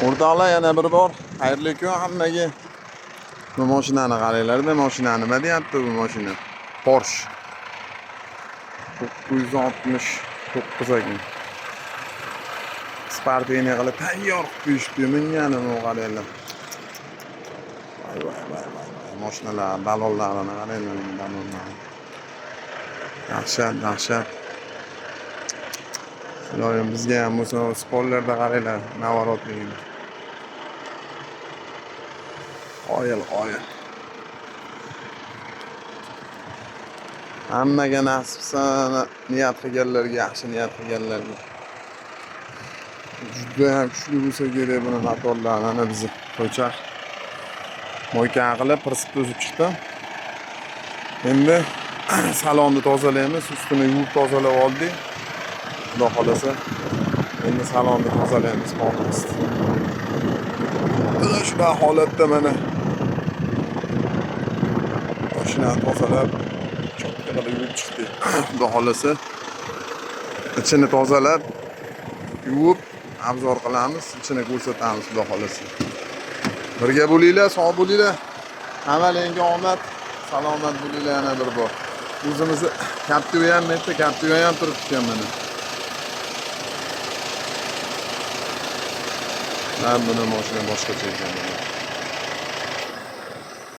O'rtoqlar, yana bir bor xayrli kun hammaga. Bu mashinani qaranglar-da, mashina nima deyapti bu mashina? Porsche 969 ekan. Spartini qilib tayyor qilib qo'yishdi. Mingani bu qaranglar. Voy. Mashinalar, balollarini qaranglar, balollarini. Dahshat. Iloyim bizga ham bo'lsa sportlarda qaranglar, navorotligini. Qoyil. Hammaga nasibsan, niyat qilganlarga, yaxshi niyat qilganlarga. Juda ham kuchli bo'lsa kerak buni motorlar, ana bizni qo'ychaq. Mo'yka qilib pirsib o'zib chiqdi. Endi salonni tozalaymiz, ustini yuvib tozalab oldik. Xudo xolasa, endi salonni tozalaymiz hozir. Mana shunday holatda mana mashinani tozalab, cho'tka qilib yuvib chiqdik. Xudo xolasa, ichini tozalab, yuvib, obzor qilamiz, ichini ko'rsatamiz, xudo xolasa. Birga bo'linglar, sog' bo'linglar. Hammalarga omad, salomat bo'linglar yana bir bor. O'zimizni Captiva ham netda, Captiva ham turibdi ekan mana. Ben buni mashina boshqacha ekan.